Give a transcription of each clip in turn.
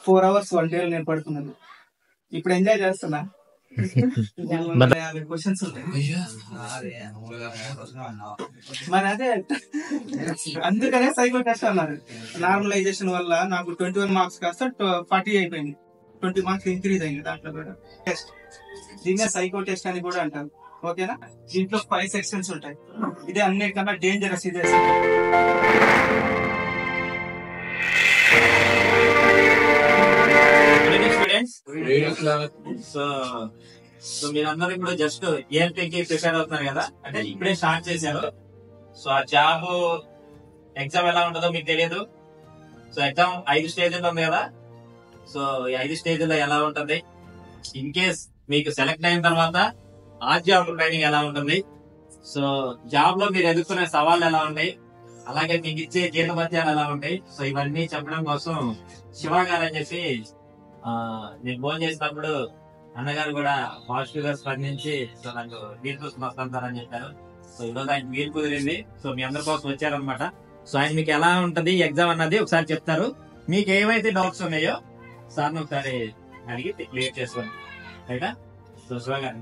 4 hours 1 day నేను పడుకున్నాను. ఇప్పుడు ఎంజాయ్ చేస్తున్నా. 50 క్వశ్చన్స్ ఉంటాయి. మరి అదే అందుకనే సైకో టెస్ట్ అన్నారు. నార్మలైజేషన్ వల్ల నాకు 21 మార్క్స్ కాస్త 40 అయిపోయింది. 20 మార్క్స్ ఇంక్రీజ్ అయింది దాంట్లో కూడా. టెస్ట్ దీన్నే సైకో టెస్ట్ అని కూడా అంటారు. ఓకేనా? దీంట్లో 5 సెక్షన్స్ ఉంటాయి. ఇదే అన్నిటికన్నా డేంజరస్. ఇదే సో మీరందరూ ఇప్పుడు జస్ట్ ఏఎల్పీకి ప్రిపేర్ అవుతున్నారు కదా, అంటే ఇప్పుడే స్టార్ట్ చేశారు. సో ఆ జాబ్ ఎగ్జామ్ ఎలా ఉంటుందో మీకు తెలియదు. సో ఎగ్జామ్ 5 స్టేజ్లో ఉంది కదా. సో ఈ 5 స్టేజ్లో ఎలా ఉంటుంది, ఇన్ కేస్ మీకు సెలెక్ట్ అయిన తర్వాత ఆ జాబ్ ట్రైనింగ్ ఎలా ఉంటుంది, సో జాబ్ లో మీరు ఎదుర్కొనే సవాళ్ళు ఎలా ఉంటాయి, అలాగే మీకు ఇచ్చే జీతభత్యాలు ఎలా ఉంటాయి, సో ఇవన్నీ చెప్పడం కోసం శివ గారు అని చెప్పి నేను ఫోన్ చేసినప్పుడు అన్నగారు కూడా పాజిటివ్ గా స్పందించి సో నాకు వీలు చూసుకుని వస్తారని చెప్పారు. సో ఈరోజు ఆయన వీలు కుదిరింది. సో మీ అందరి కోసం వచ్చారనమాట. సో ఆయన మీకు ఎలా ఉంటది ఎగ్జామ్ అన్నది ఒకసారి చెప్తారు. మీకు ఏమైతే డౌట్స్ ఉన్నాయో సార్ని ఒకసారి అడిగి క్లియర్ చేసుకోండి. రైటా? సో శివ గారు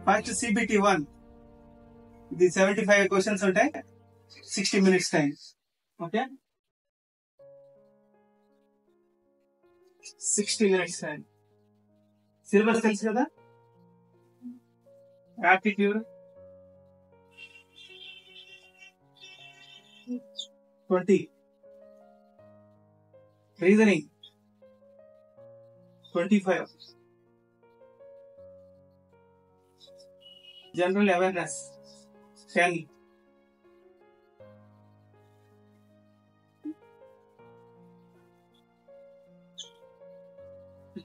ఫస్ట్ CBT1 ఇది 75 క్వశ్చన్స్ ఉంటాయి. 60 minutes time. Okay, 60 minutes time. Syllabus తెలుసు కదా. Aptitude 20, reasoning 25, general awareness 10,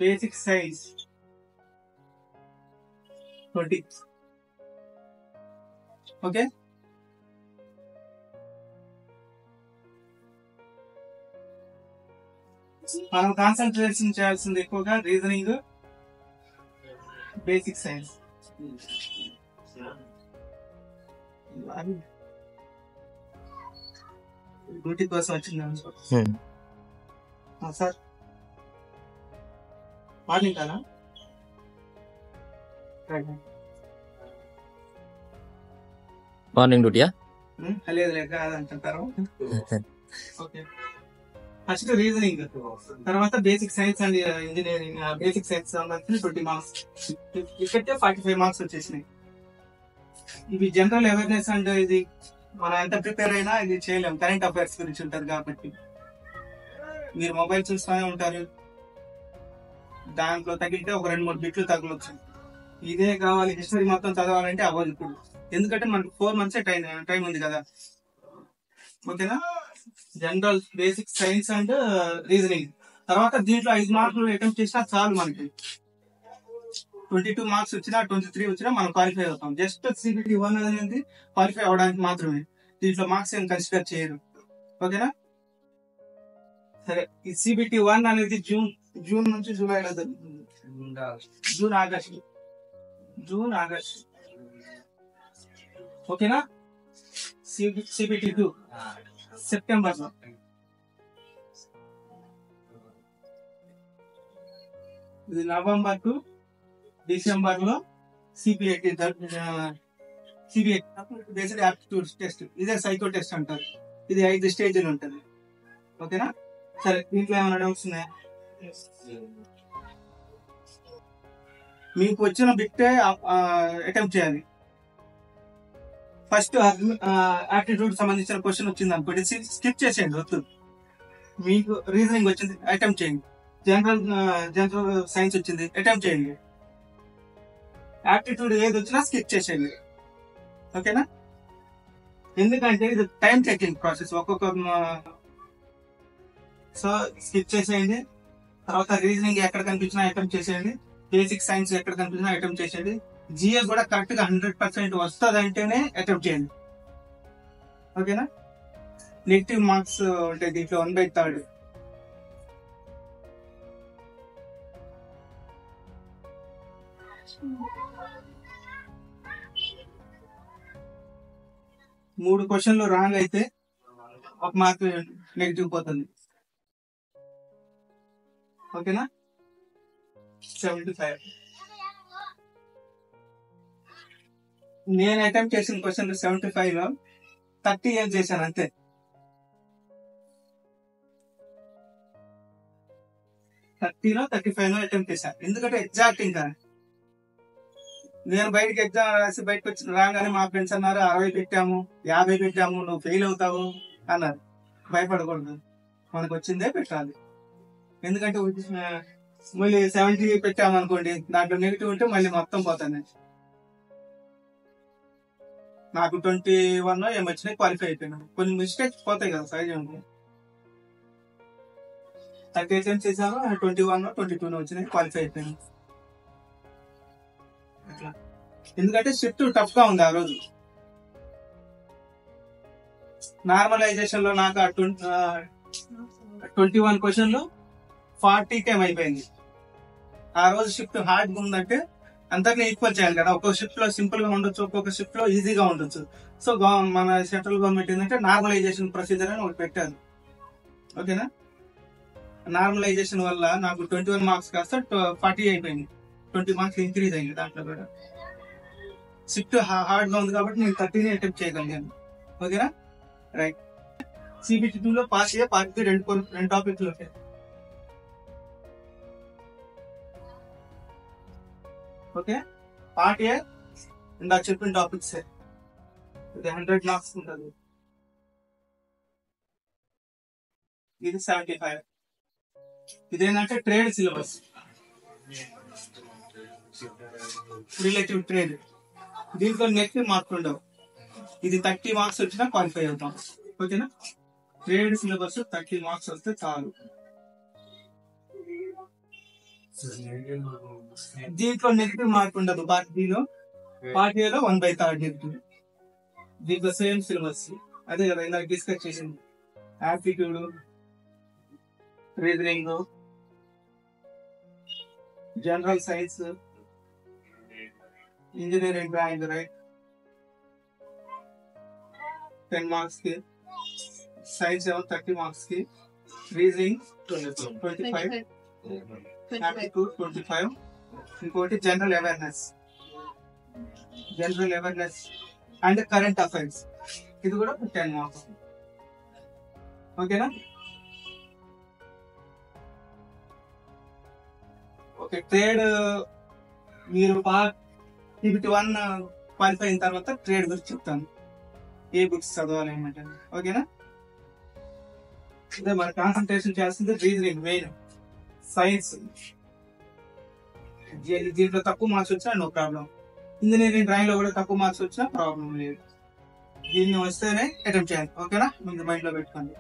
basic science 20. Okay, మనం కాన్సన్ట్రేషన్ చేయాల్సింది ఎక్కువగా రీజనింగ్, బేసిక్ సైన్స్. డ్యూటీ కోసం వచ్చింది సార్. మార్నింగ్ కదా? మార్నింగ్ డ్యూటీయా? లేదు లేక కాదంటారు. ఓకే, ఫస్ట్ రీజనింగ్, తర్వాత basic science and engineering. Basic science సంబంధించి 20 మార్క్స్, ఇక్కడే 45 మార్క్స్ వచ్చేసినాయి. ఇవి జనరల్ అవేర్నెస్ అండ్ ఇది మనం ఎంత ప్రిపేర్ అయినా ఇది చేయలేం. కరెంట్ అఫైర్స్ గురించి ఉంటారు కాబట్టి మీరు మొబైల్ చూస్తూనే ఉంటారు. దాంట్లో తగిలితే ఒక 2-3 బిట్లు తగలొచ్చు. ఇదే కావాలి హిస్టరీ మొత్తం చదవాలంటే అవ్వదు ఇప్పుడు, ఎందుకంటే మనకు 4 months టైం ఉంది కదా. ఓకేనా? General, basic science and reasoning. తర్వాత దీంట్లో 5 మార్కులు అటెంప్ట్ చేసినా చాలు. మనకి 22 మార్క్స్ వచ్చినా 23 వచ్చినా మనం క్వాలిఫై అవుతాం. జస్ట్ CBT1 అనేది క్వాలిఫై అవడానికి మాత్రమే. దీంట్లో మార్క్స్ ఏం కన్సిడర్ చేయరు. ఓకేనా? సరే, ఈ CBT1 అనేది జూన్ నుంచి జూలైలో జరుగుతుంది. June August. ఓకేనా? CBT2 సెప్టెంబర్ లో. ఇది నవంబర్ టు డిసెంబర్ లో CBT బేస్డ్ యాప్టిట్యూడ్ టెస్ట్. ఇదే సైకో టెస్ట్ అంటారు. ఇది 5 స్టేజ్లు ఉంటుంది. ఓకేనా? సరే, దీంట్లో ఏమైనా డౌట్స్ ఉన్నాయా? మీకు వచ్చిన బిట్టే అటెంప్ట్ చేయాలి. ఫస్ట్ యాప్టిట్యూడ్ సంబంధించిన క్వశ్చన్ వచ్చింది అనుకోండి, స్కిప్ చేసేయండి. వద్దు, మీకు రీజనింగ్ వచ్చింది, అటెంప్ట్ చేయండి. జనరల్ సైన్స్ వచ్చింది, అటెంప్ట్ చేయండి. యాప్టిట్యూడ్ ఏది వచ్చినా స్కిప్ చేసేయండి. ఓకేనా? ఎందుకంటే ఇది టైం చెకింగ్ ప్రాసెస్ ఒక్కొక్క. సో స్కిప్ చేసేయండి. తర్వాత రీజనింగ్ ఎక్కడ కనిపించినా అటెంప్ట్ చేసేయండి. బేసిక్ సైన్స్ ఎక్కడ కనిపించినా అటెంప్ట్ చేసేయండి. జిఎస్ కూడా కరెక్ట్ గా 100% వస్తుంది అంటేనే అటెంప్ట్ చేయండి. ఓకేనా? నెగిటివ్ మార్క్స్ ఉంటాయి దీంట్లో 1/3. మూడు క్వశ్చన్లు రాంగ్ అయితే 1 మార్క్ నెగిటివ్ పోతుంది. ఓకేనా? 75. నేను అటెంప్ట్ చేసిన క్వశ్చన్ 75 లో 30 ఏం చేశాను అంతే. 30లో 35లో అటెంప్ట్ చేశాను. ఎందుకంటే ఎగ్జాక్ట్ ఇంకా నేను బయటకి ఎగ్జామ్ రాసి బయటకు వచ్చి రాగానే మా ఫ్రెండ్స్ అన్నారు 60 పెట్టాము, 50 పెట్టాము, నువ్వు ఫెయిల్ అవుతావు అన్నారు. భయపడకూడదు, మనకు వచ్చిందే పెట్టాలి. ఎందుకంటే మళ్ళీ 70 పెట్టాము అనుకోండి, దాంట్లో నెగిటివ్ ఉంటే మళ్ళీ మొత్తం పోతాను. నాకు 21 ఏమొచ్చినాయి, క్వాలిఫై అయిపోయినాను. కొన్ని మిస్టేక్స్ పోతాయి కదా సహజంగా. 30 అటెంప్ట్ చేశాను, 21 22 వచ్చినాయి, క్వాలిఫై అయిపోయాను. అట్లా. ఎందుకంటే షిఫ్ట్ టఫ్ గా ఉంది ఆ రోజు. నార్మలైజేషన్ లో నాకు 21 క్వశ్చన్లు 40 అయిపోయింది. ఆ రోజు షిఫ్ట్ హార్డ్ గా ఉందంటే అందరినీ ఈక్వల్ చేయాలి కదా. ఒక్కొక్క షిఫ్ట్ లో సింపుల్ గా ఉండొచ్చు, ఒక్కొక్క షిఫ్ట్ లో ఈజీగా ఉండొచ్చు. సో మన సెంట్రల్ గవర్నమెంట్ ఏంటంటే నార్మలైజేషన్ ప్రొసీజర్ అని ఒకటి పెట్టారు. ఓకేనా? నార్మలైజేషన్ వల్ల నాకు 21 మార్క్స్ కాస్త 40 అయిపోయింది. 20 మార్క్స్ ఇంక్రీజ్ అయింది. దాంట్లో కూడా షిఫ్ట్ హార్డ్ గా ఉంది కాబట్టి నేను 30 అటెంప్ట్ చేయగలిగాను. ఓకేనా? రైట్. CBT 2 లో పార్ట్ ఏ, పార్ట్ బి రెండు టాపిక్లు ఉంటాయి. ఓకే, పార్ట్ ఏ ఇందాక చెప్పిన టాపిక్స్, ఇది 100 మార్క్స్ ఉంటుంది. ఇది 75. ఇదేంటంటే ట్రేడ్ సిలబస్, రిలేటివ్ ట్రేడ్. దీంట్లో నెగిటివ్ మార్క్స్ ఉండవు. ఇది 30 మార్క్స్ వచ్చినా క్వాలిఫై అవుతాం. ఓకేనా? ట్రేడ్ సిలబస్ 30 మార్క్స్ వస్తే చాలు. దీంట్లో నెగిటివ్ మార్క్ ఉండదు. పార్ట్ బిలో, పార్ట్ ఏలో 1/3 నెగిటివ్. దీంట్లో సేమ్ సిలబస్ అదే కదా ఇందాక డిస్కస్ చేసింది. Aptitude, reasoning, general science, engineering drawing, right, 10 marks కి. సైన్స్ ఏమో 30 మార్క్స్ కి. Reasoning 25, aptitude 25. ఇంకోటి general awareness and current affairs, ఇది కూడా 10 మార్క్స్. ఓకేనా? ఓకే, ట్రేడ్ మీరు CBT 1 క్వాలిఫై అయిన తర్వాత ట్రేడ్ గురించి చెప్తాను, ఏ బుక్స్ చదవాలి ఏమంటే. ఓకేనా? అదే మన కాన్సన్ట్రేషన్ చేస్తుంది రీజనింగ్ మెయిన్. సైన్స్ దీంట్లో తక్కువ మార్క్స్ వచ్చినా నో ప్రాబ్లం. ఇంజనీరింగ్ డ్రాయింగ్ లో కూడా తక్కువ మార్క్స్ వచ్చినా ప్రాబ్లం లేదు. దీన్ని వస్తేనే అటెంప్ట్ చేయాలి. ఓకేనా? మీరు మైండ్ లో పెట్టుకోండి.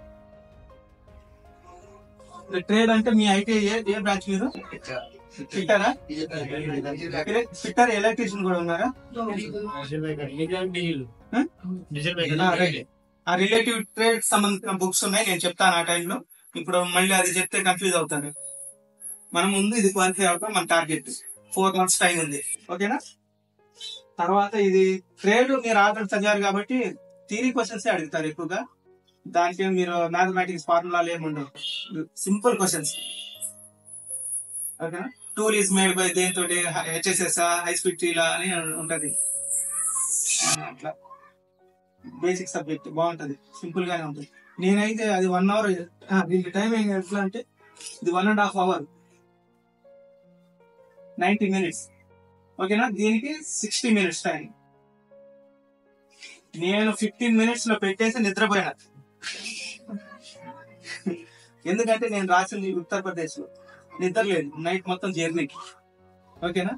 ట్రేడ్ అంటే మీ ఐటీ ఏ బ్రాంచ్ మీరు? ఫిట్టరా? ఫిట్టర్ ఎలక్ట్రీషియన్ కూడా ఉన్నారా? ఆ రిలేటివ్ ట్రేడ్ సంబంధించిన బుక్స్ ఉన్నాయి, నేను చెప్తాను ఆ టైంలో. ఇప్పుడు మళ్ళీ అది చెప్తే కన్ఫ్యూజ్ అవుతారు. మనం ముందు ఇది క్వాలిఫై అవుతాం, మన టార్గెట్ 4 months టైం ఉంది. ఓకేనా? తర్వాత ఇది ట్రేడ్ మీరు ఆల్రెడీ చదివారు కాబట్టి థియరీ క్వశ్చన్స్ అడుగుతారు ఎక్కువగా. దానికి మీరు మ్యాథమెటిక్స్ ఫార్ములాలు ఏముండవు, సింపుల్ క్వశ్చన్స్. ఓకేనా? టూల్ ఈజ్ మేడ్ బై దేంతో, HSS, హై స్పీడ్ ట్రీలా అని ఉంటది. అట్లా బేసిక్ సబ్జెక్ట్ బాగుంటది, సింపుల్ గానే ఉంటుంది. నేనైతే అది 1 hour, దీనికి టైమింగ్ ఎట్లా అంటే ఇది 1.5 hours, 90 minutes. ఓకేనా? దీనికి 60 minutes టైం. నేను 15 minutes లో పెట్టేసి నిద్రపోయినా. ఎందుకంటే నేను రాసింది ఉత్తరప్రదేశ్ లో, నిద్ర లేదు నైట్ మొత్తం జర్నీకి. ఓకేనా,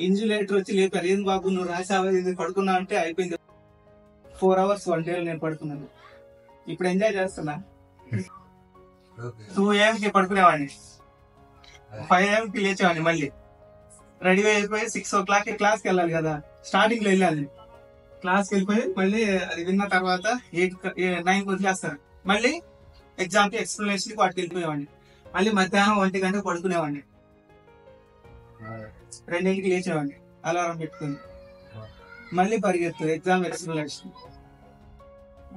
ఇన్సులేటర్ వచ్చి లేపారు, ఏం బాబు నువ్వు రాసావా, ఇది పడుకున్నా అంటే అయిపోయింది. 4 hours 1 day నేను పడుకున్నాను. ఇప్పుడు ఎంజాయ్ చేస్తున్నా. 2 AM కి పడుకునేవాడిని, 5 AM కి లేచేవాడిని, మళ్ళీ రెడీ అయిపోయి 6 o'clock క్లాస్కి వెళ్ళాలి కదా. స్టార్టింగ్ లో వెళ్ళాలి క్లాస్కి, వెళ్ళిపోయి మళ్ళీ అది విన్న తర్వాత 9కి వదిలేస్తారు. మళ్ళీ ఎగ్జామ్ కి ఎక్స్ప్లెనేషన్ వాటికి వెళ్ళిపోయేవాడిని. మళ్ళీ మధ్యాహ్నం 1 గంటకు పడుకునేవాడిని, 2కి లేచేవాడిని అలారం పెట్టుకుని, మళ్ళీ పరిగెత్తు ఎగ్జామ్ ఎక్స్ప్లెనేషన్.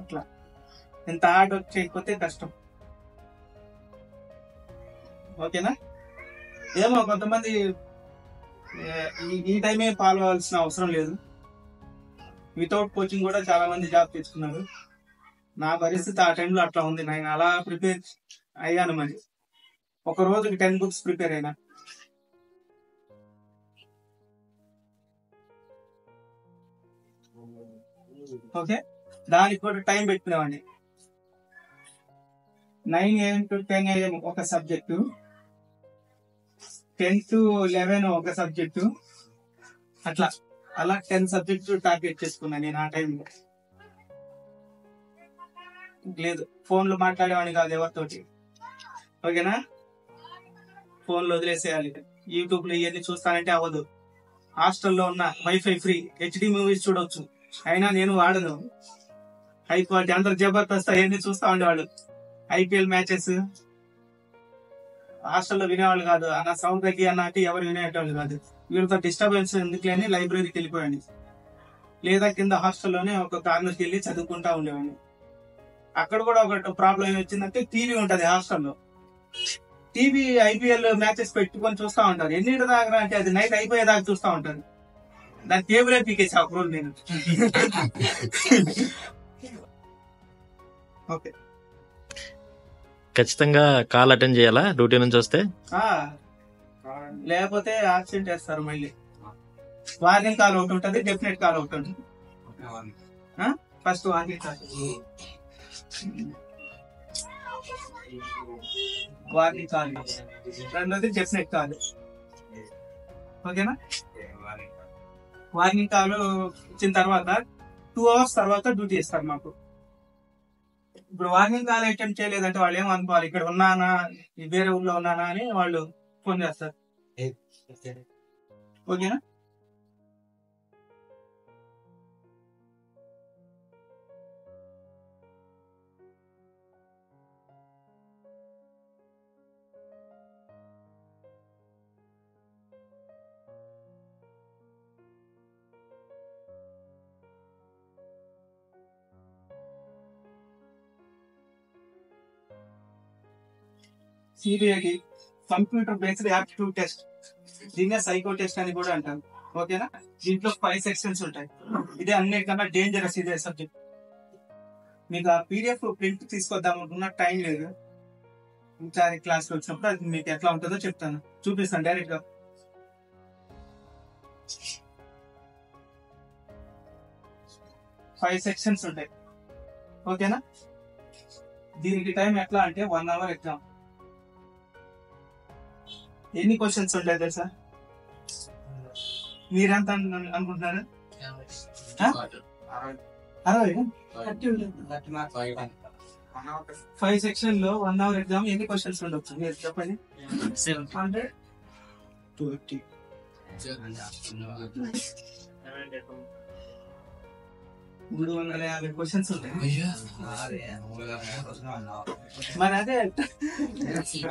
అట్లా ఎంత హార్డ్ వర్క్ చేయకపోతే కష్టం. ఓకేనా, ఏమో కొంతమంది ఈ టైమే ఫాలో అవ్వాల్సిన అవసరం లేదు. వితౌట్ కోచింగ్ కూడా చాలా మంది జాబ్ తెచ్చుకున్నారు. నా పరిస్థితి ఆ టైంలో అట్లా ఉంది. నేను అలా ప్రిపేర్ అయ్యాను. మరి ఒక రోజుకి 10 books ప్రిపేర్ అయినా. ఓకే, దానికి కూడా టైం పెట్టుకునేవాడిని. 9 AM to 10 AM ఒక సబ్జెక్టు, 10 to 11 ఒక సబ్జెక్టు, అలా 10 సబ్జెక్టు టార్గెట్ చేసుకున్నా నేను ఆ టైంలో. లేదు, ఫోన్లో మాట్లాడేవాడిని కాదు ఎవరితోటి. ఓకేనా, ఫోన్లో వదిలేసేయాలి. యూట్యూబ్ లో ఇవన్నీ చూస్తానంటే అవ్వదు. హాస్టల్లో ఉన్న వైఫై ఫ్రీ, HD మూవీస్ చూడవచ్చు. అయినా నేను వాడను. హై క్వాలిటీ అందరు జబర్దస్త్ అవన్నీ చూస్తా ఉండేవాళ్ళు. IPL మ్యాచెస్ హాస్టల్లో వినేవాళ్ళు కాదు. అన్న సౌండ్ తగ్గి అన్నట్టు ఎవరు వినేటవాళ్ళు కాదు. వీళ్ళతో డిస్టర్బెన్స్ ఎందుకులేని లైబ్రరీకి వెళ్ళిపోయాను, లేదా కింద హాస్టల్లోనే ఒక కార్నర్కి వెళ్ళి చదువుకుంటా ఉండేవాడిని. అక్కడ కూడా ఒక ప్రాబ్లం ఏమొచ్చిందంటే, టీవీ ఉంటది హాస్టల్లో. టీవీ IPL మ్యాచెస్ పెట్టుకొని చూస్తా ఉంటారు. ఎన్నింటి దాకా అంటే అది నైట్ అయిపోయేదాకా చూస్తా ఉంటారు. దాని టేబులే పీకేసా ఒక రోజు నేను. ఓకే, ఖచ్చితంగా కాల్ అటెండ్ చేయాలా డ్యూటీ నుంచి వస్తే? లేకపోతే యాక్సిడెంట్ చేస్తారు. మళ్ళీ వార్నింగ్ కాల్ ఒకటి ఉంటుంది, డెఫినెట్ కాల్ ఒకటి ఉంటుంది. ఫస్ట్ వార్నింగ్ కాల్, రెండోది డెఫినెట్ కాల్. ఓకేనా, వార్నింగ్ కాల్ వచ్చిన తర్వాత 2 hours తర్వాత డ్యూటీ ఇస్తారు మాకు. ఇప్పుడు వార్నింగ్ కాల్ అటెంప్ట్ చేయలేదంటే వాళ్ళు ఏమనుకోవాలి, ఇక్కడ ఉన్నానా, వేరే ఊళ్ళో ఉన్నానా అని వాళ్ళు ఫోన్ చేస్తారు. ఓకేనా, CBIT computer based aptitude test, దీన్నే సైకో టెస్ట్ అని కూడా అంటారు. ఓకేనా, దీంట్లో 5 sections ఉంటాయి. ఇదే అన్నిటికన్నా డేంజరస్ ఇదే సబ్జెక్ట్. మీకు ఆ PDF ప్రింట్ తీసుకొద్దాం అనుకున్న టైం లేదు. ఈసారి క్లాస్కి వచ్చినప్పుడు అది మీకు ఎట్లా ఉంటుందో చెప్తాను, చూపిస్తాను డైరెక్ట్ గా. ఫైవ్ సెక్షన్స్ ఉంటాయి. ఓకేనా, దీనికి టైం ఎట్లా అంటే 1 hour ఎగ్జామ్. ఎన్ని క్వశ్చన్స్ ఉంటాయి తెలుసా? మీరెంత అనుకుంటున్నారు? 60. 5 సెక్షన్ లో 1 hour ఎగ్జామ్ ఎన్ని క్వశ్చన్స్ ఉండొచ్చు మీరు చెప్పండి? 700, 250, 350 క్వశ్చన్స్ ఉంటాయి. మరి అదే,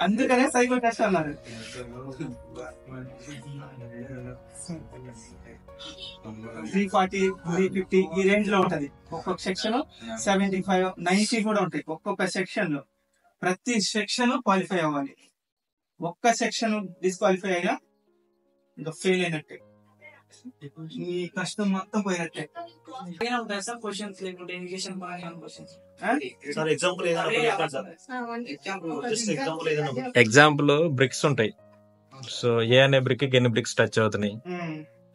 అందుకనే సైకో టెస్ట్ అన్నారు. 340, 350 ఈ రేంజ్ లో ఉంటది. ఒక్కొక్క సెక్షన్ 75, 90 కూడా ఉంటాయి ఒక్కొక్క సెక్షన్ లో. ప్రతి సెక్షన్ క్వాలిఫై అవ్వాలి. ఒక్క సెక్షన్ డిస్క్వాలిఫై అయినా ఇంకా ఫెయిల్ అయినట్టే, ఈ కష్టం మొత్తం పోయినట్టే. ఎగ్జాంపుల్ బ్రిక్స్ ఉంటాయి. సో ఏ అనే బ్రిక్ ఎన్ని బ్రిక్స్ టచ్ అవుతున్నాయి,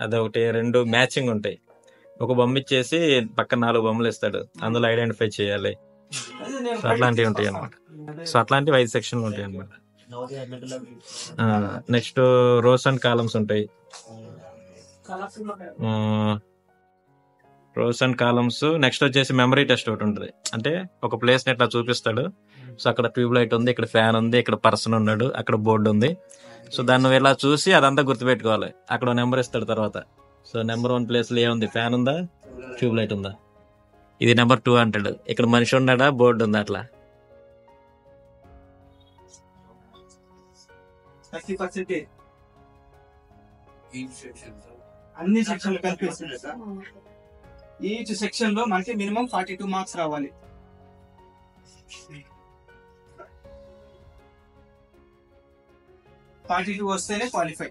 అదొకటి. 2 మ్యాచింగ్ ఉంటాయి. ఒక బొమ్మ ఇచ్చేసి పక్కన 4 బొమ్మలు ఇస్తాడు, అందులో ఐడెంటిఫై చేయాలి. సో అట్లాంటివి ఉంటాయి అనమాట. సో అట్లాంటివి 5 సెక్షన్లు ఉంటాయి అనమాట. నెక్స్ట్ రోస్ అండ్ కాలమ్స్ ఉంటాయి. Rows and columns. నెక్స్ట్ వచ్చేసి మెమరీ టెస్ట్ ఒకటి ఉంటుంది. అంటే ఒక ప్లేస్ ని ఇట్లా చూపిస్తాడు. సో అక్కడ ట్యూబ్ లైట్ ఉంది, ఇక్కడ ఫ్యాన్ ఉంది, ఇక్కడ పర్సన్ ఉన్నాడు, అక్కడ బోర్డు ఉంది. సో దాన్ని నువ్వు ఇలా చూసి అదంతా గుర్తుపెట్టుకోవాలి. అక్కడ నెంబర్ ఇస్తాడు తర్వాత. సో నెంబర్ 1 ప్లేస్ లో ఏముంది, ఫ్యాన్ ఉందా, ట్యూబ్ లైట్ ఉందా, ఇది నెంబర్ 2 అంటాడు, ఇక్కడ మనిషి ఉన్నాడా, బోర్డు ఉందా, అట్లా 30% అన్ని సెక్షన్లు కలిపి వస్తుంది సార్. ఈచ్ సెక్షన్ లో మనకి మినిమం 42 మార్క్స్ రావాలి. ఫార్టీ టూ వస్తేనే క్వాలిఫై.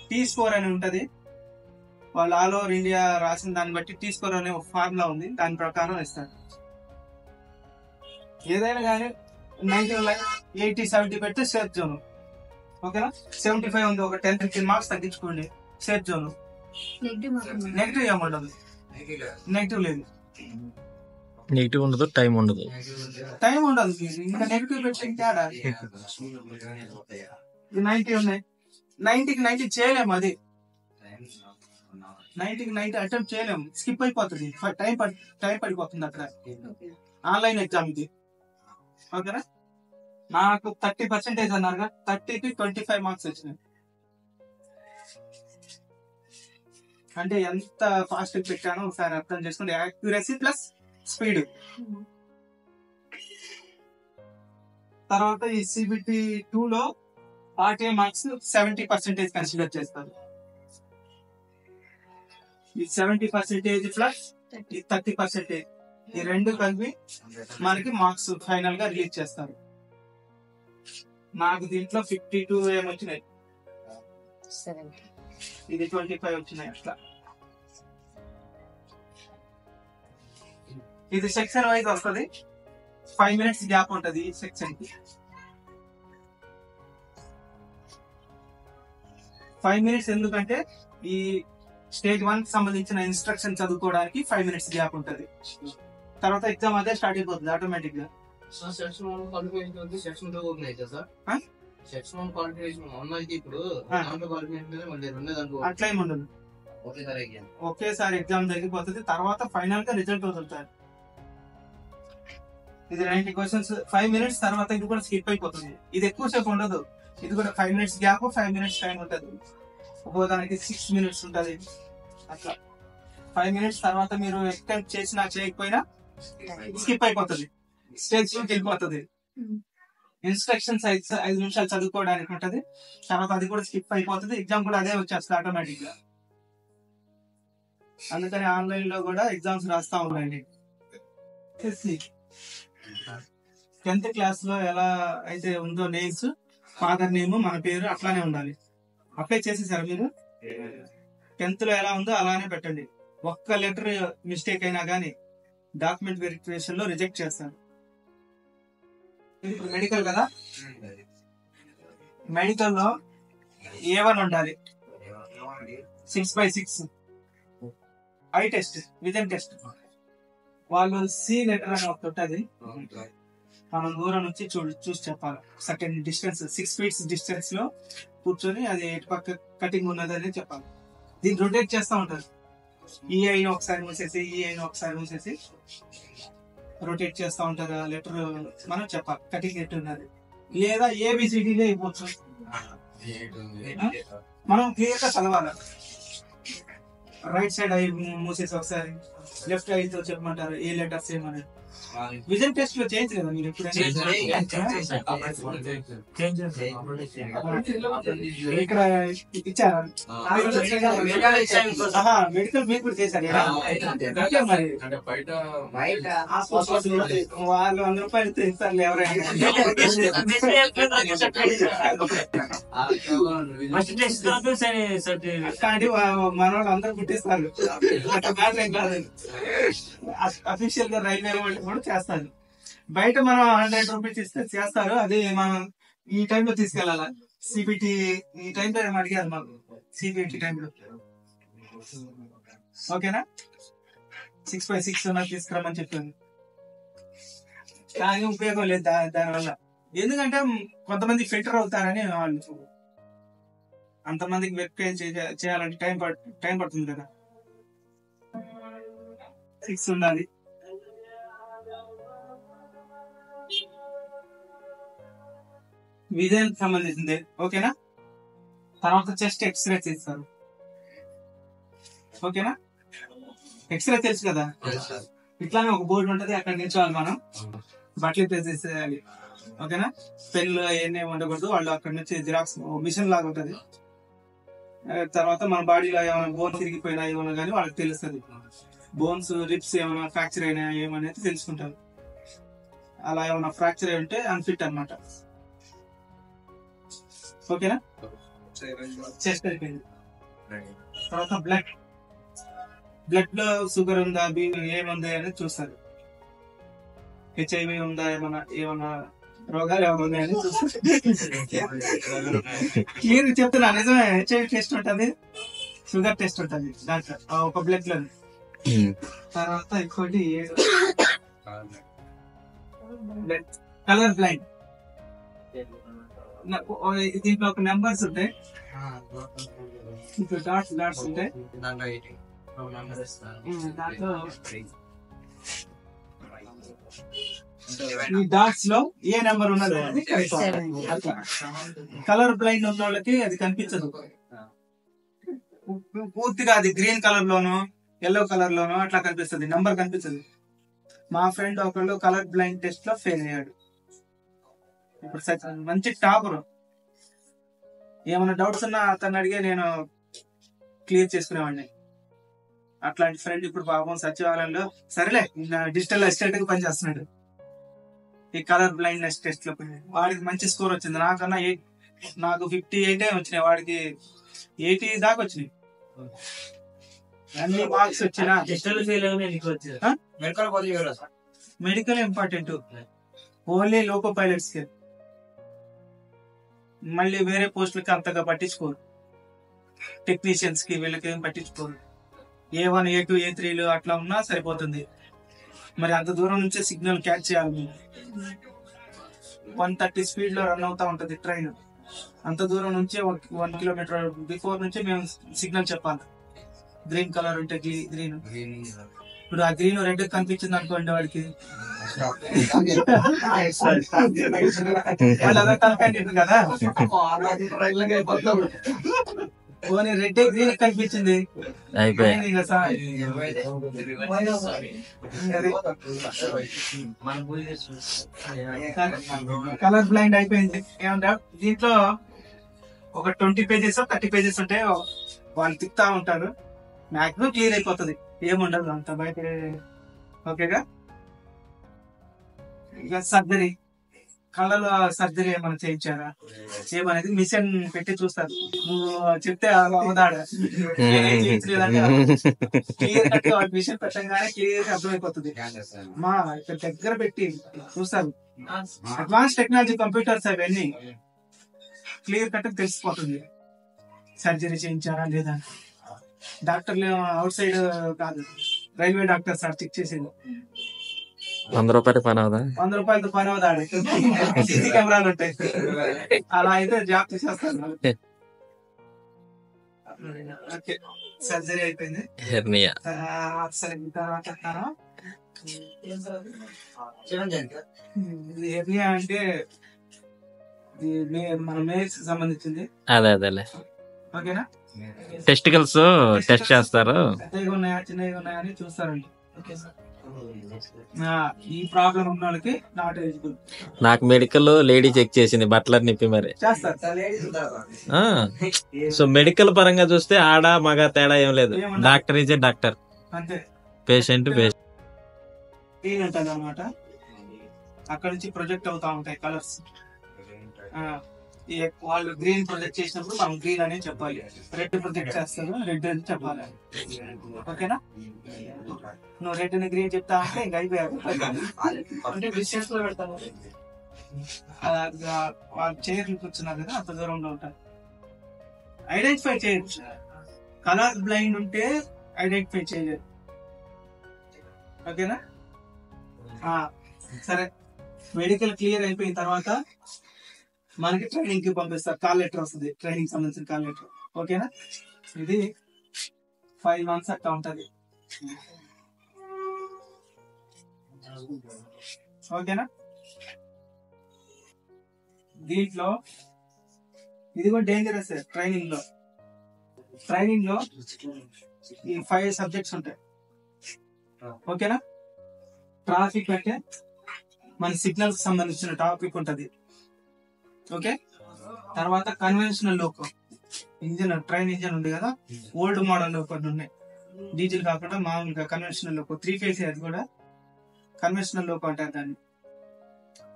టీ స్కోర్ అని ఉంటది, వాళ్ళు ఆల్ ఓవర్ ఇండియా రాసిన దాన్ని బట్టి టీ స్కోర్ అనే ఒక ఫార్ములా ఉంది, దాని ప్రకారం ఇస్తారు. ఏదైనా కానీ 80, 70 పెడితే సేఫ్ జోన్. ఓకేనా, 75 ఉంది, ఒక 10-15 మార్క్స్ తగ్గించుకోండి, సేఫ్ జోన్. నెగిటివ్ ఏముండదు, నెగిటివ్ లేదు, నెగిటివ్ ఉండదు, టైం ఉండదు, టైం ఉండదు. ఇంకా నెగిటివ్ పెట్టి ఇంకా 90 ఉన్నాయి, 90కి 90 చేయలేము. అది 90కి 90 అటెంప్ట్ చేయలేము, స్కిప్ అయిపోతుంది, టైం పడిపోతుంది అక్కడ. ఆన్లైన్ ఎగ్జామ్ ఇది. ఓకేనా, నాకు 30% అన్నారుగా, 30కి 25 మార్క్స్ వచ్చినాయి. అంటే ఎంత ఫాస్ట్ పెట్టానో ఒకసారి అర్థం చేసుకోండి. Accuracy plus speed. తర్వాత ఈ సిబిటి 2 లో 40 మార్క్స్ 70% కన్సిడర్ చేస్తారు. ఈ 70% ప్లస్ ఈ 30%, ఈ రెండు కలిపి మనకి మార్క్స్ ఫైనల్ గా రిలీజ్ చేస్తారు. నాకు దీంట్లో 52 ఏమొచ్చినాయి, ఇది 25 వచ్చినాయి అట్లా. ఇది సెక్షన్ వైజ్ వస్తుంది, 5 minutes గ్యాప్ ఉంటది ఈ సెక్షన్ కి. 5 minutes ఎందుకంటే ఈ స్టేజ్ 1 కి సంబంధించిన ఇన్స్ట్రక్షన్ చదువుకోవడానికి 5 minutes గ్యాప్ ఉంటది. తర్వాత ఎగ్జామ్ అదే స్టార్ట్ అయిపోతుంది ఆటోమేటిక్ గా. సెక్షన్ 1 క్వాలిఫికేషన్ ఉంది, సెక్షన్ 2 ఓపెన్ అయితే సార్. సెక్షన్ 1 క్వాలిఫికేషన్ ఉన్నది ఇప్పుడు, దాంట్లో క్వాలిఫికేషన్ మళ్ళీ రెండే దాంట్లో అట్లా ఏమి ఉండదు, ఒకేసారి ఎగ్జామ్ జరిగిపోతుంది. తర్వాత ఫైనల్ గా రిజల్ట్ వదులుతారు. ఇది 90 క్వశ్చన్స్, 5 minutes. తర్వాత ఇది కూడా స్కిప్ అయిపోతుంది, ఇది ఎక్కువ సేపు ఉండదు. ఇది కూడా 5 minutes గ్యాప్, 5 minutes టైం ఉంటది. ఒక్కో దానికి 6 minutes ఉంటది అట్లా. 5 minutes తర్వాత మీరు అటెంప్ట్ చేసినా చేయకపోయినా స్కిప్ అయిపోతుంది, స్టేజ్ 2కి వెళ్ళిపోతుంది. ఇన్స్ట్రక్షన్స్ 5 నిమిషాలు చదువుకోవడానికి ఉంటది, తర్వాత అది కూడా స్కిప్ అయిపోతుంది. ఎగ్జామ్ కూడా అదే వచ్చేస్తుంది ఆటోమేటిక్ గా. అందుకని ఆన్లైన్ లో కూడా ఎగ్జామ్స్ రాస్తా ఉండండి. 10th క్లాస్ లో ఎలా అయితే ఉందో నేమ్స్, ఫాదర్ నేమ్, మన పేరు అట్లానే ఉండాలి. అప్లై చేసేసారు మీరు? 10th లో ఎలా ఉందో అలానే పెట్టండి. ఒక్క లెటర్ మిస్టేక్ అయినా గానీ డాక్యుమెంట్ వెరిఫికేషన్ లో రిజెక్ట్ చేస్తారు. ఇప్పుడు మెడికల్ కదా, మెడికల్ లో A1 ఉండాలి, 6/6 ఐ టెస్ట్, విజన్ టెస్ట్. వాళ్ళు సి లెటర్ అని ఒకటి ఉంటది, మనం దూరం నుంచి చూసి చెప్పాలి. సర్టెన్ డిస్టెన్స్, 6 feet డిస్టెన్స్ లో కూర్చొని అది ఎటు పక్క కటింగ్ ఉన్నది అని చెప్పాలి. దీన్ని రొటేట్ చేస్తూ ఉంటారు. ఈ ఐని ఒకసారి మూసేసి, ఈ ఐని ఒకసారి మూసేసి రొటేట్ చేస్తూ ఉంటారు. లెటర్ మనం చెప్పాలి కటింగ్ ఎటు ఉన్నది. లేదా ABCDలే అయిపోవచ్చు, మనం క్లియర్ గా చదవాలి. రైట్ సైడ్ ఐ మూసేసి ఒకసారి లెఫ్ట్ ఐ తో చెప్పమంటారు ఏ లెటర్స్ ఏమని. విజన్ టెస్ట్ లో చేయొచ్చు కదా మీరు ఎప్పుడైనా? ఇక్కడ ఇచ్చారా మెడికల్ మీరు కూడా చేశారు మరి. వాళ్ళు 100 రూపాయలు ఇస్తారు ఎవరైనా. కానీ మన వాళ్ళు అందరూ పుట్టిస్తారు, అఫీషియల్ గా రైల్వే వాళ్ళు కూడా చేస్తారు. బయట మనం 100 రూపీస్ ఇస్తే చేస్తారు, అదే మనం ఈ టైంలో తీసుకెళ్ళాలా. సిబిటి ఈ టైంలో అడిగారు మాకు, సిబిటి టైంలో. ఓకేనా, 6/6 తీసుకురామని చెప్పాను. కానీ ఉపయోగం లేదు దానివల్ల. ఎందుకంటే కొంతమంది ఫిల్టర్ అవుతారని వాళ్ళు, అంతమందికి వెరిఫై చేయాలంటే టైం పడుతుంది కదా. 6 ఉండాలి. విజయం సంబంధించింది. ఓకేనా. తర్వాత చెస్ట్ ఎక్స్రే చేస్తారు. ఓకేనా. ఎక్స్రే తెలుసు కదా, ఇట్లానే ఒక బోర్డు ఉంటది, అక్కడ నిల్చోవాలి మనం, బట్టలు తీసేసేయాలి. ఓకేనా. పెన్లు అవన్నీ ఉండకూడదు. వాళ్ళు అక్కడ నుంచి జిరాక్స్ మిషన్ లాగా ఉంటది. తర్వాత మన బాడీలో ఏమైనా బోన్స్ తిరిగిపోయినా ఏమన్నా కానీ వాళ్ళకి తెలుస్తుంది. బోన్స్ రిప్స్ ఏమైనా ఫ్రాక్చర్ అయినా ఏమనేది తెలుసుకుంటారు. అలా ఏమైనా ఫ్రాక్చర్ అయి ఉంటే అన్ఫిట్ అన్నమాట. ఓకేనా. చెస్ట్ అయిపోయింది. తర్వాత బ్లడ్ లో షుగర్ ఉందా, ఏముందా అనేది చూస్తారు. హెచ్ఐవి ఉందా, ఏమన్నా రోగాలు ఏమైనా ఉన్నాయని చూస్తారు. క్లియర్ చెప్తున్నా, నిజమే. హెచ్ఐవి టెస్ట్ ఉంటది, షుగర్ టెస్ట్ ఉంటది దాంట్లో ఒక బ్లడ్ లో. తర్వాత ఇంకోటి కలర్ బ్లైండ్. దీంట్లో ఒక నెంబర్స్ ఉంటాయి, డాట్స్ ఉంటాయి. దాంట్లో ఈ డాట్స్ లో ఏ నెంబర్ ఉన్నది కలర్ బ్లైండ్ ఉన్న వాళ్ళకి అది కనిపించదు పూర్తిగా. అది గ్రీన్ కలర్ లోనో ఎల్లో కలర్ లోనో అట్లా కనిపిస్తుంది, నెంబర్ కనిపించదు. మా ఫ్రెండ్ ఒకళ్ళు కలర్ బ్లైండ్ టెస్ట్ లో ఫెయిల్ అయ్యాడు. ఇప్పుడు మంచి టాపర్. ఏమైనా డౌట్స్ ఉన్నా అతను అడిగే నేను క్లియర్ చేసుకునేవాడిని. అట్లాంటి ఫ్రెండ్ ఇప్పుడు పాపం సచివాలయంలో సరేలే డిజిటల్ అసిస్టెంట్ గా పనిచేస్తున్నాడు. ఈ కలర్ బ్లైండ్నెస్ టెస్ట్ లో వాడికి మంచి స్కోర్ వచ్చింది. నాకన్నా నాకు 58 వచ్చినాయి, వాడికి 80 దాకా వచ్చినాయి. అన్ని మార్క్స్ వచ్చినా medical important, only loco pilots కి. మళ్ళీ వేరే పోస్టులకి అంతగా పట్టించుకోరు. టెక్నీషియన్స్ కి వీళ్ళకి ఏం పట్టించుకోరు. A1 A2 A3 అట్లా ఉన్నా సరిపోతుంది. మరి అంత దూరం నుంచే సిగ్నల్ క్యాచ్ చేయాలి. 130 స్పీడ్ లో రన్ అవుతా ఉంటది ట్రైన్. అంత దూరం నుంచి 1 కిలోమీటర్ బిఫోర్ నుంచి మేము సిగ్నల్ చెప్పాలి. గ్రీన్ కలర్ ఉంటే గ్రీన్. ఇప్పుడు ఆ గ్రీన్ రెడ్ కనిపించింది అనుకోండి వాడికి కదా. పోనీ రెడ్ గ్రీన్ కనిపించింది అయిపోయింది. కలర్ బ్లైండ్ అయిపోయింది. ఏమంటారు దీంట్లో ఒక 20 పేజెస్ 30 పేజెస్ ఉంటాయి. వాళ్ళు తిప్పుతా ఉంటారు. మాక్సిమం క్లియర్ అయిపోతుంది, ఏముండదు అంత బయట. ఓకేగా. ఇక సర్జరీ, కళ్ళలో సర్జరీ ఏమైనా చేయించారా ఏమనేది మిషన్ పెట్టి చూస్తారు. నువ్వు చెప్తే అవదాడ క్లియర్ కట్ మిషన్ పెట్టంగానే క్లియర్ అర్థమైపోతుంది. మా ఇక్కడ దగ్గర పెట్టి చూస్తారు. అడ్వాన్స్ టెక్నాలజీ కంప్యూటర్స్ అవన్నీ క్లియర్ కట్ తెలిసిపోతుంది సర్జరీ చేయించారా లేదా. డాక్టర్లు అవుట్ సైడ్ కాదు, రైల్వే డాక్టర్ సార్ చెక్ చేసేది. 100 రూపాయలు పని అవుదా? 100 రూపాయలతో పని అవుదా? సీసీ కెమెరాలు ఉంటాయి. అలా అయితే జాబ్ తీసేస్తాను. సర్జరీ అయిపోయింది. సరే తర్వాత హెర్నియా అంటే మన మేల్స్ సంబంధించింది. అదేలే. ఓకేనా. టెస్టికల్స్ టెస్ట్ చేస్తారు, పెద్దగా ఉన్నాయా చిన్నగా ఉన్నాయా అని చూస్తారండి. ఈ ప్రాబ్లం ఉన్న వాళ్ళకి నాట్ ఎలిజిబుల్. నాకు మెడికల్ లేడీ చెక్ చేసింది, బట్లర్ నిప్పి మరి చేస్తారు. సో మెడికల్ పరంగా చూస్తే ఆడ మగ తేడా ఏం లేదు. డాక్టర్ ఈజ్ ఏ డాక్టర్, అంతే. పేషెంట్ ఉంటుంది అనమాట. అక్కడ నుంచి ప్రొజెక్ట్ అవుతా ఉంటాయి కలర్స్. వాళ్ళు గ్రీన్ ప్రొజెక్ట్ చేసినప్పుడు మనం గ్రీన్ అనే చెప్పాలి. రెడ్ ప్రొజెక్ట్ చేస్తారు, రెడ్ అని చెప్పాలి. ఓకేనా. నువ్వు రెడ్ అని గ్రీన్ చెప్తా అంటే ఇంకా అయిపోయారు. అంటే డిస్టెన్స్ లో పెడతాను. వాళ్ళు చైర్లు కూర్చున్నారు కదా, అంత దూరంలో ఉంటారు. ఐడెంటిఫై చేయొచ్చు. కలర్ బ్లైండ్ ఉంటే ఐడెంటిఫై చేయలేదు. ఓకేనా. సరే మెడికల్ క్లియర్ అయిపోయిన తర్వాత మనకి ట్రైనింగ్ కి పంపిస్తారు. కాల్ లెటర్ వస్తుంది, ట్రైనింగ్ సంబంధించిన కాల్ లెటర్. ఓకేనా, ఇది 5 months అట్లా ఉంటది. ఓకేనా, దీంట్లో ఇది కూడా డేంజరస్. ట్రైనింగ్ లో ఈ 5 subjects ఉంటాయి. ఓకేనా, ట్రాఫిక్ అంటే మన సిగ్నల్స్ సంబంధించిన టాపిక్ ఉంటది. ఓకే, తర్వాత కన్వెన్షనల్ లోకో ట్రైన్ ఇంజన్ ఉంది కదా, ఓల్డ్ మోడల్ కొన్ని ఉన్నాయి, డీజిల్ కాకుండా మామూలుగా కన్వెన్షనల్ లోకో 3 phase. అది కూడా కన్వెన్షనల్ లోకో అంటారు దాన్ని.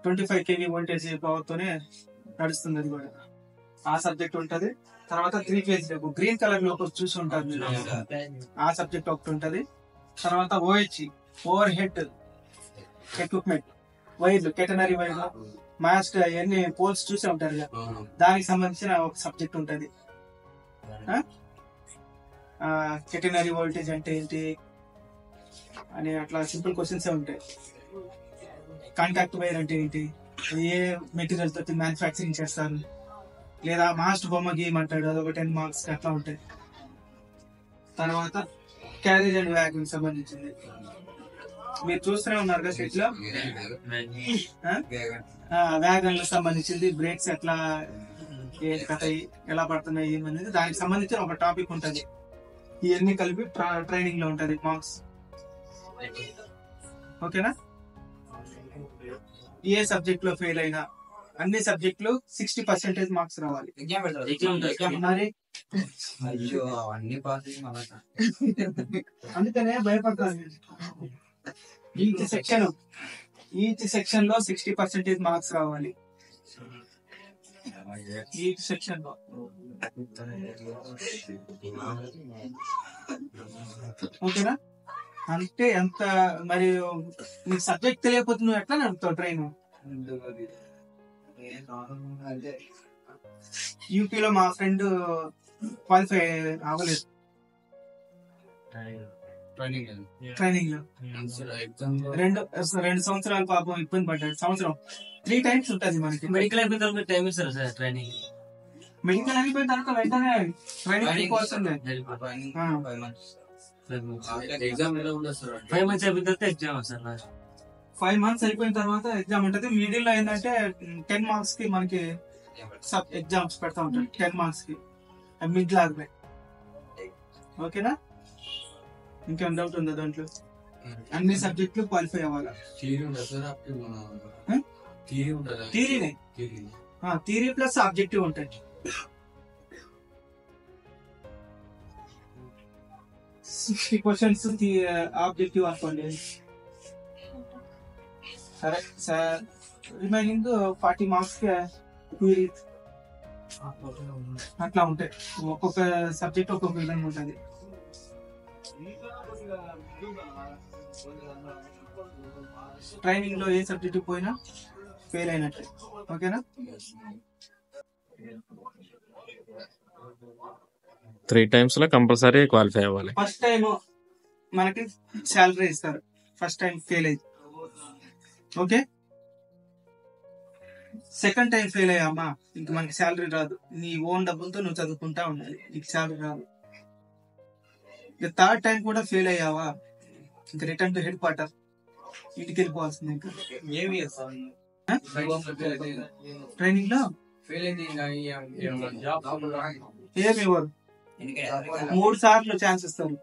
25 kV వోల్టేజ్ పవర్ తోనే నడుస్తుంది. అది కూడా ఆ సబ్జెక్ట్ ఉంటది. తర్వాత 3 phase loco green colour loco చూసి ఉంటారు మీరు, ఆ సబ్జెక్ట్ ఒకటి ఉంటది. తర్వాత OH ఓవర్ హెడ్ ఎక్విప్మెంట్, వైర్లు, కెటనరీ వైర్లు, మాస్ట్ అవన్నీ పోల్స్ చూసే ఉంటారు కదా, దానికి సంబంధించిన ఒక సబ్జెక్ట్ ఉంటది. కెటనరీ వోల్టేజ్ అంటే ఏంటి అని అట్లా సింపుల్ క్వశ్చన్స్ ఉంటాయి. కాంటాక్ట్ వైర్ అంటే ఏంటి, ఏ మెటీరియల్ తోటి మ్యానుఫ్యాక్చరింగ్ చేస్తారు, లేదా మాస్ట్ బొమ్మ గీయమంటాడు, అదొక 10 marks అట్లా ఉంటాయి. తర్వాత క్యారేజ్ అండ్ వ్యాగన్ సంబంధించింది మీరు చూస్తూనే ఉన్నారు కదా సెట్ లో. వ్యాగన్ సంబంధించింది, బ్రేక్స్ ఎట్లా కథ ఎలా పడుతున్నాయి అనేది దానికి సంబంధించిన ఒక టాపిక్ ఉంటది. ఇవన్నీ కలిపి ట్రైనింగ్ లో ఉంటది మార్క్స్. ఓకేనా, ఏ సబ్జెక్ట్ లో ఫెయిల్ అయినా అన్ని సబ్జెక్టులు 60% మార్క్స్ రావాలి. మరి అందుకనే భయపడతాను. ఈచ్ సెక్షన్ లో 60% మార్క్స్ రావాలి. ఈచ్ సెక్షన్ లో. ఓకేనా, అంటే ఎంత మరి నీకు సబ్జెక్ట్ తెలియకపోతే నువ్వు ఎట్లా నడుపుతావు ట్రైన్? యూపీలో మా ఫ్రెండ్ క్వాలిఫై అవ్వలేదు ట్రైనింగ్ లో. 2 సంవత్సరాలు పాపం ఇబ్బంది పడ్డాడు. సంవత్సరం 3 times ఉంటది మనకి. మెడికల్ అయిపోయిన తర్వాత టైం ఇస్తారు సార్ ట్రైనింగ్. మెడికల్ అయిపోయిన తర్వాత వెంటనే ట్రైనింగ్ కోల్సిందే. 5 months అయిపోయిన తర్వాత ఎగ్జామ్ సార్. 5 months అయిపోయిన తర్వాత ఎగ్జామ్ ఉంటది. మిడిల్ లో ఏంటంటే 10 marks కి మనకి సబ్ ఎగ్జామ్స్ పెడతా ఉంటారు. 10 marks కి మిడ్ లాగా. ఓకేనా, ఇంకేం డౌట్ ఉందా దాంట్లో? అన్ని సబ్జెక్టులు క్వాలిఫై అవ్వాలి. థియరీనే, థియరీ ప్లస్ ఆబ్జెక్టివ్ ఉంటాయి. క్వశ్చన్స్ ఆబ్జెక్టివ్ అనుకోండి. సరే సార్, రిమైనింగ్ 40 marks థియరీ అట్లా ఉంటాయి. ఒక్కొక్క సబ్జెక్ట్ ఒక్కొక్క విధంగా ఉంటుంది. ట్రైనింగ్ లో ఏ సబ్జెక్ట్ పోయినా ఫెయిల్ అయినట్టే. ఓకేనా, 3 times లో కంపల్సరీ క్వాలిఫై అవ్వాలి. ఫస్ట్ టైం మనకి శాలరీ ఇస్తారు, ఫస్ట్ టైం ఫెయిల్ అయ్యి. ఓకే, సెకండ్ టైం ఫెయిల్ అయ్యామా ఇంక మనకి శాలరీ రాదు. నీ ఓన్ డబ్బులతో నువ్వు చదువుకుంటా ఉండాలి, నీకు శాలరీ రాదు. ఇక థర్డ్ టైం కూడా ఫెయిల్ అయ్యావా ఇంకా రిటర్న్ టు హెడ్ క్వార్టర్, ఇంటికి వెళ్ళిపోవాల్సింది. ఇంకా ట్రైనింగ్ లో ఏమి ఇవ్వరు. 3 సార్లు ఛాన్స్ ఇస్తారు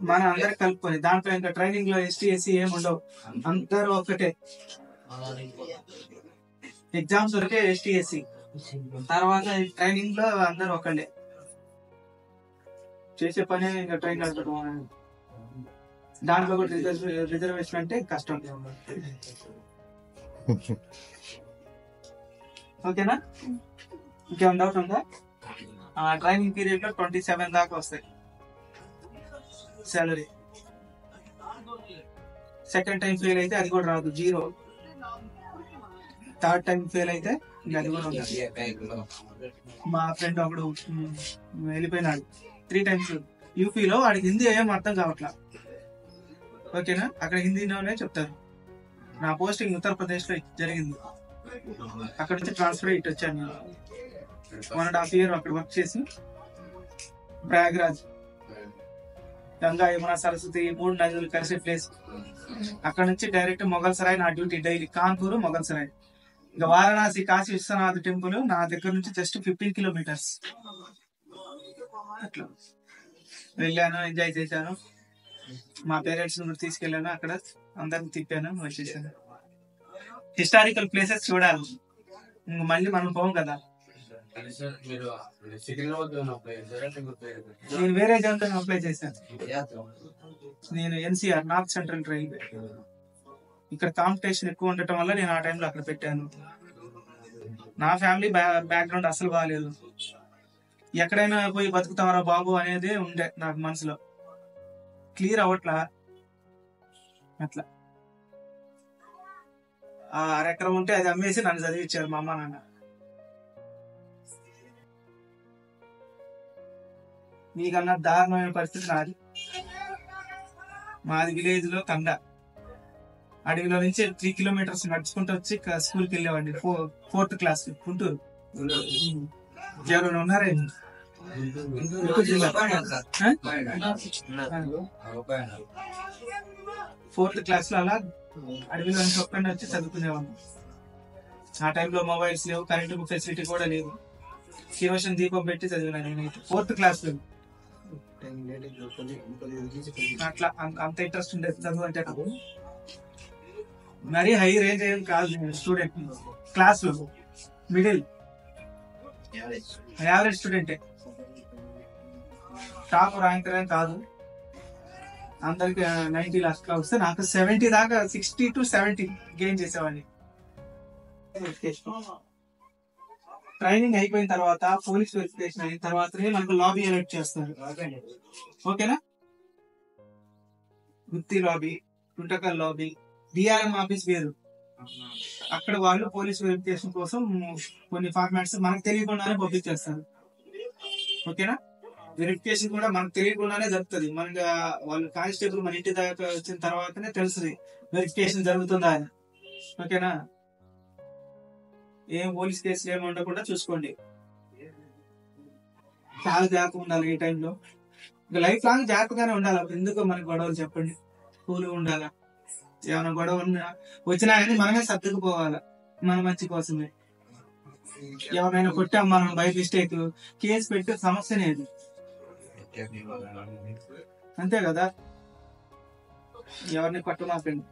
మన అందరికి కలుపుకొని. దాంట్లో ఇంకా ట్రైనింగ్ లో ST SC ఏమి ఉండవు, అందరూ ఒకటే. ఎగ్జామ్స్ వరకే ST SC, తర్వాత ట్రైనింగ్ లో అందరు ఒకళ్ళే. చేసే పని ఇంకా ట్రైన్ నడపడం. దాంట్లో కూడా రిజర్వేషన్ అంటే కష్టం. ఓకేనా, ఇంకేం డౌట్ ఉందా? ట్రైనింగ్ పీరియడ్ లో 27 దాకా వస్తాయి సాలరీ. సెకండ్ టైం ఫెయిల్ అయితే అది కూడా రాదు, 0. థర్డ్ టైం ఫెయిల్ అయితే ఇంకా అది కూడా ఉండదు. మా ఫ్రెండ్ ఒకడు వెళ్ళిపోయినాడు 3 times యూపీలో. వాడికి హిందీ ఏం అర్థం కావట్లా. ఓకేనా, అక్కడ హిందీలోనే చెప్తారు. నా పోస్టింగ్ ఉత్తరప్రదేశ్ లో జరిగింది. అక్కడ నుంచి ట్రాన్స్ఫర్ ఇటు వచ్చాను నేను. 1.5 year అక్కడ వర్క్ చేసి ప్రయాగ్రాజ్, గంగా యమున సరస్వతి 3 నదులు కలిసే ప్లేస్. అక్కడ నుంచి డైరెక్ట్ మొఘల్ సరాయ్ నా డ్యూటీ డైలీ. కాన్పూర్, మొఘల్ సరాయ్. ఇంకా వారణాసి కాశీ విశ్వనాథ్ టెంపుల్ నా దగ్గర నుంచి జస్ట్ 15 kilometers. అట్లా వెళ్ళాను, ఎంజాయ్ చేశాను. మా పేరెంట్స్ కూడా తీసుకెళ్ళాను, అక్కడ అందరిని తిప్పాను, వచ్చేసాను. హిస్టారికల్ ప్లేసెస్ చూడాలి, ఇంక మళ్ళీ మనం పోం కదా. నేను వేరే జాబ్ అప్లై చేశాను. నేను NCR, నార్త్ సెంట్రల్ రైల్వే. ఇక్కడ కాంపిటీషన్ ఎక్కువ ఉండటం వల్ల నేను ఆ టైంలో అక్కడ పెట్టాను. నా ఫ్యామిలీ బ్యాక్గ్రౌండ్ అసలు బాగాలేదు. ఎక్కడైనా పోయి బతుకుతావరా బాబు అనేది ఉండే నాకు మనసులో. క్లియర్ అవ్వట్లా. అట్లా ఆ 1 ఎకరం ఉంటే అది అమ్మేసి నన్ను చదివించారు మా అమ్మ నాన్న. మీకన్నా దారుణమైన పరిస్థితి నాది. మాది విలేజ్ లో తండ. అడవిలో నుంచి 3 kilometers నడుచుకుంటూ వచ్చి స్కూల్కి వెళ్ళేవాడిని. 4th class Guntur. ఎవరైనా ఉన్నారా? ఫోర్త్ క్లాస్ లో అలా అడవిలో నుంచి ఒక్కడే వచ్చి చదువుకునేవాడిని. ఆ టైంలో మొబైల్స్ లేవు, కరెంటు ఫెసిలిటీ కూడా లేదు. కిరోషన్ దీపం పెట్టి చదివినా నేనైతే 4th class లో. అట్లా అంత ఇంట్రెస్ట్ ఉండేది చదువు అంటే. నాకు మరీ హై రేంజ్ ఏం కాదు. నేను స్టూడెంట్, క్లాస్ లో మిడిల్ యావరేజ్ స్టూడెంటే. టాప్ ర్యాంకర్ ఏం కాదు. అందరికి 90 లాస్ట్ లో వస్తే నాకు 70 దాకా, 60 to 70 గెయిన్ చేసేవాడిని. ట్రైనింగ్ అయిపోయిన తర్వాత పోలీస్ వెరిఫికేషన్ అయిన తర్వాతనే మనకు లాబీ ఎలక్ట్ చేస్తారు. ఓకేనా? గుత్తి lobby, Guntakal lobby, DRM office వేరు. అక్కడ వాళ్ళు పోలీస్ వెరిఫికేషన్ కోసం కొన్ని ఫార్మాట్స్ మనకు తెలియకుండానే పబ్లిక్ చేస్తారు. ఓకేనా? వెరిఫికేషన్ కూడా మనకు తెలియకుండానే జరుగుతుంది. మనకి వాళ్ళు కానిస్టేబుల్ మన ఇంటి దాకా వచ్చిన తర్వాతనే తెలుస్తుంది వెరిఫికేషన్ జరుగుతుందా అని. ఓకేనా? ఏం పోలీస్ కేసులు ఏమి ఉండకుండా చూసుకోండి. చాలా జాగ్రత్తగా ఉండాలి ఈ టైంలో. ఇంకా లైఫ్ లాంగ్ జాగ్రత్తగానే ఉండాలి. ఎందుకు మనకి గొడవలు చెప్పండి, కూల్గా ఉండాలా. ఏమైనా గొడవ వచ్చినా కానీ మనమే సర్దుకుపోవాలి, మన మంచి కోసమే. ఎవరైనా కొట్టాం మనం బై మిస్టేక్, కేసు పెట్టి సమస్యనే అది. అంతే కదా? ఎవరిని కొట్టమాకండి.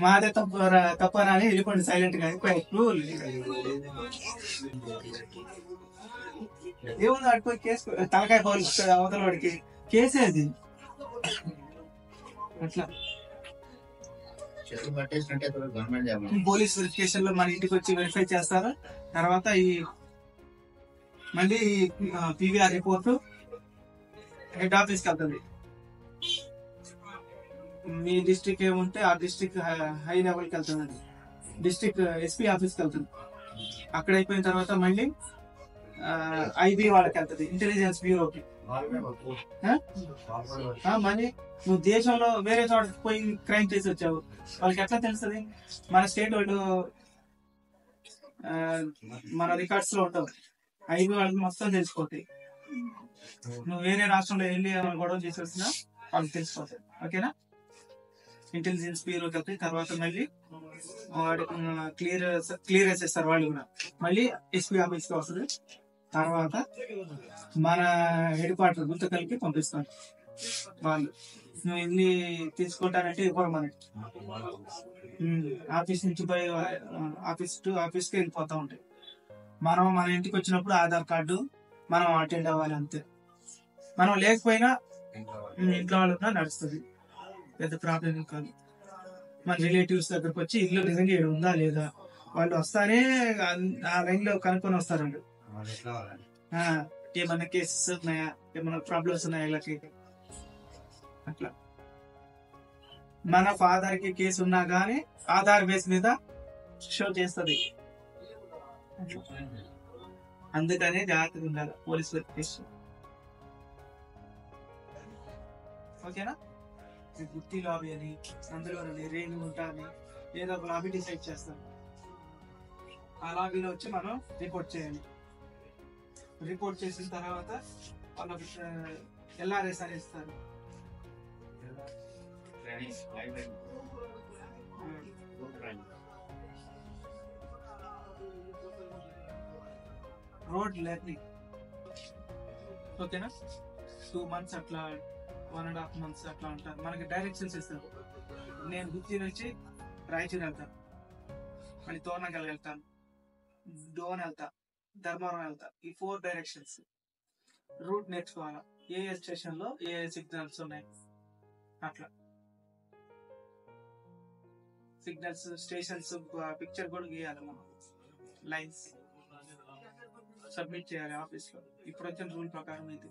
మాదే తప్పరా అని వెళ్ళిపోండి సైలెంట్ గా. ఏముంది అడిపోయి కేసు, తలకాయ పోలీసు అవతల వాడికి కేసే అది. అట్లా పోలీస్ వెరిఫికేషన్ లో మన ఇంటికి వచ్చి వెరిఫై చేస్తారు. తర్వాత మళ్ళీ PVR రిపోర్ట్ హెడ్ ఆఫీస్కి వెళ్తుంది. మీ డిస్ట్రిక్ట్ ఏముంటే ఆ డిస్ట్రిక్ట్ హై లెవెల్కి వెళ్తుంది. డిస్ట్రిక్ట్ SP ఆఫీస్కి వెళ్తుంది. అక్కడ అయిపోయిన తర్వాత మళ్ళీ IB వాళ్ళకి వెళ్తుంది, ఇంటెలిజెన్స్ బ్యూరోకి. మళ్ళీ నువ్వు దేశంలో వేరే చోట పోయి క్రైమ్ చేసి వచ్చావు, వాళ్ళకి ఎట్లా తెలుస్తుంది? మన స్టేట్ వాళ్ళు మన రికార్డ్స్ లో ఉంటావు. IB వాళ్ళకి మొత్తం తెలిసిపోతాయి. నువ్వు వేరే రాష్ట్రంలో వెళ్ళి గొడవ చేసి వచ్చినా వాళ్ళకి తెలిసిపోతాయి. ఓకేనా? ఇంటెలిజెన్స్ బ్యూరోకి వెళ్తాయి. తర్వాత మళ్ళీ క్లియర్ చేస్తారు వాళ్ళు కూడా. మళ్ళీ SP ఆఫీస్కి వస్తుంది. తర్వాత మన హెడ్ క్వార్టర్ గుంతకల్కి పంపిస్తారు వాళ్ళు. నువ్వు ఎన్ని తీసుకుంటానంటే ఇవ్వరు మనకి. ఆఫీస్ నుంచి పోయి ఆఫీస్ టు ఆఫీస్కి వెళ్ళిపోతా ఉంటాయి. మనం మన ఇంటికి వచ్చినప్పుడు ఆధార్ కార్డు మనం అటెండ్ అవ్వాలి అంతే. మనం లేకపోయినా ఇంట్లో వాళ్ళున్నా నడుస్తుంది, పెద్ద ప్రాబ్లం కాదు. మన రిలేటివ్స్ దగ్గరకు వచ్చి ఇల్లు నిజంగా ఇక్కడ ఉందా లేదా వాళ్ళు వస్తానే ఆ లైన్ లో కనుక్కొని వస్తారండి. ఏమన్నా కేసెస్ ఉన్నాయా, ఏమన్నా ప్రాబ్లమ్స్ ఉన్నాయా వీళ్ళకి. అట్లా మన ఫాదర్ కి కేసు ఉన్నా గానీ ఆధార్ బేస్ మీద షో చేస్తుంది. అందుకనే జాగ్రత్తగా ఉండాలి పోలీస్ వెరిఫికేషన్. ఓకేనా? గుత్తి లాబీ అని, అందులోని రేణుగుంట అని ఏదో ఒక లాబీ డిసైడ్ చేస్తాం. ఆ లాబీలో వచ్చి మనం రిపోర్ట్ చేయాలి. రిపోర్ట్ చేసిన తర్వాత వాళ్ళకి ఎల్ఆర్ఎస్ అని ఇస్తారు. రోడ్ లెర్నింగ్, ఓకేనా? 2 months అట్లా, 1.5 months అట్లా ఉంటారు. మనకి డైరెక్షన్స్ ఇస్తారు. నేను గుత్తి నుంచి రాయచూరు వెళ్తాను, మళ్ళీ తోరణగల్ వెళ్తాను, డోన్ వెళ్తా, ధర్మవరం వెళ్తా. ఈ 4 డైరెక్షన్స్ రూట్ నేర్చుకోవాలా. ఏ స్టేషన్ లో ఏ సిగ్నల్స్ ఉన్నాయి, అట్లా సిగ్నల్స్, స్టేషన్స్ పిక్చర్ కూడా గీయాలి. మనం లైన్స్ సబ్మిట్ చేయాలి ఆఫీస్ లో. ఇప్పుడు వచ్చిన రూల్ ప్రకారం అయితే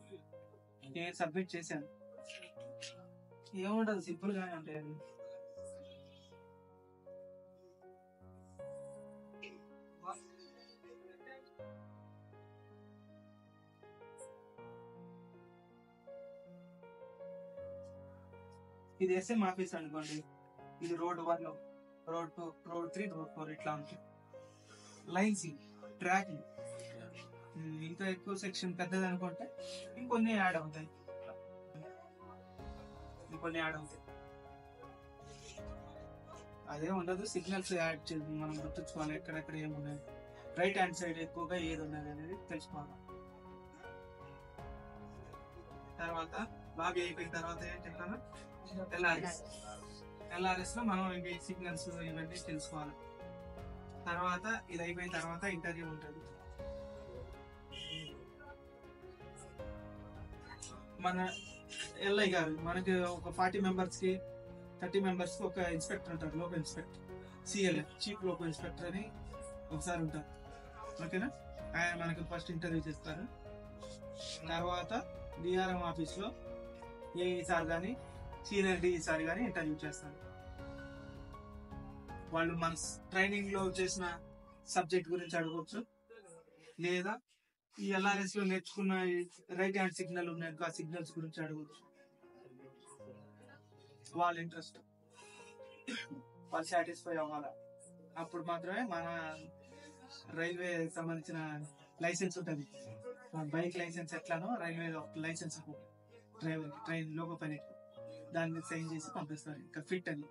నేను సబ్మిట్ చేశాను. ఏముండదు, సింపుల్ గానే ఉంటాయి అది. ఇది ఎస్ఎం ఆఫీస్ అనుకోండి. ఇది రోడ్ 1, రోడ్ 2, రోడ్ 3, రోడ్ 4 ఇట్లా ఉంటుంది. Lines, tracking. ఇంకా ఎక్కువ సెక్షన్ పెద్దది అనుకుంటే ఇంకొన్ని యాడ్ అవుతాయి. అదే ఉండదు, సిగ్నల్స్ యాడ్ చేసి మనం గుర్తుంచుకోవాలి ఎక్కడెక్కడ ఏమున్నాయి. రైట్ హ్యాండ్ సైడ్ ఎక్కువగా ఏది ఉన్నది అనేది తెలుసుకోవాలి. తర్వాత బాగా అయిపోయిన తర్వాత ఏం చెప్పాను, ఎల్ఆర్ఎస్ లో మనం ఇవి సిగ్నల్స్ ఇవన్నీ తెలుసుకోవాలి. తర్వాత ఇది అయిపోయిన తర్వాత ఇంటర్వ్యూ ఉంటుంది. మన ఎల్ఐ గారు మనకి ఒక 40 members కి 30 members కి ఒక ఇన్స్పెక్టర్ ఉంటారు, local inspector, CLF, chief local inspector అని ఒకసారి ఉంటారు. ఓకేనా? ఆయన మనకి ఫస్ట్ ఇంటర్వ్యూ చేస్తారు. తర్వాత డిఆర్ఎం ఆఫీస్ లో ఏఈ సార్ కానీ సీనియర్ డిఈ సార్ కానీ ఇంటర్వ్యూ చేస్తారు. వాళ్ళు మన ట్రైనింగ్ లో చేసిన సబ్జెక్ట్ గురించి అడగవచ్చు, లేదా ఈ ఎల్ఆర్ఎస్ లో నేర్చుకున్న రైట్ హ్యాండ్ సిగ్నల్ ఉన్నాయి ఆ సిగ్నల్స్ గురించి అడగవచ్చు. వాళ్ళ ఇంట్రెస్ట్, వాళ్ళు సాటిస్ఫై అవ్వాలా. అప్పుడు మాత్రమే మన రైల్వే సంబంధించిన లైసెన్స్ ఉంటుంది. బైక్ లైసెన్స్ ఎట్లానో railway license driver train loco pilot దాన్ని సైన్ చేసి పంపిస్తారు. ఇంకా ఫిట్ అని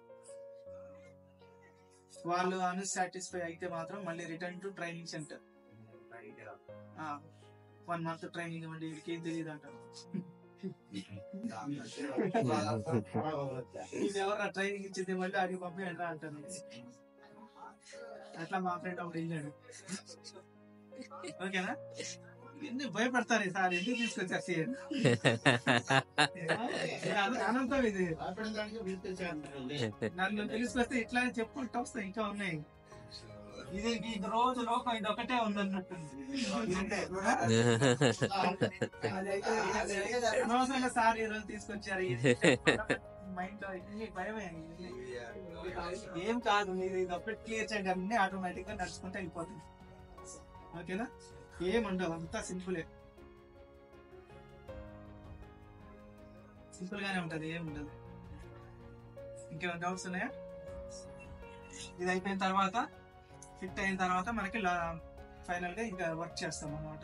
వాళ్ళు అన్సాటిస్ఫై అయితే మాత్రం మళ్ళీ return to training centre. 1 month training ఇవ్వండి, వీడికి ఏం తెలియదు అంటారు. ఇది ఎవరు ట్రైనింగ్ ఇచ్చింది మళ్ళీ అడిగి పంపించండి అంటారు. అట్లా మా ఫ్రెండ్ ఒకటి వెళ్ళాడు. ఓకేనా? ఎందుకు భయపడతారు సార్, ఎందుకు తీసుకొచ్చారు అనంతం ఇది. నన్ను తీసుకొస్తే ఇట్లా చెప్పుకుంటూ వస్తాయి, ఇంకా ఉన్నాయి. ఇది రోజు లోకం ఇది ఒకటే ఉందన్నట్టుంది. అనవసరంగా సార్ ఈ రోజు తీసుకొచ్చారు. మైండ్ లో భయమే. ఏం కాదు, మీరు ఇది ఒకటి క్లియర్ చేయండి, అన్ని ఆటోమేటిక్ గా నడుచుకుంటే వెళ్ళిపోతుంది. ఓకేనా? ఏముండవు, అంతా సింపులే, సింపుల్ గానే ఉంటది, ఏముండదు. ఇంకేమైనా డౌట్స్ ఉన్నాయా? ఇది అయిపోయిన తర్వాత ఫిట్ అయిన తర్వాత మనకి ఫైనల్ గా ఇంకా వర్క్ చేస్తాం అన్నమాట.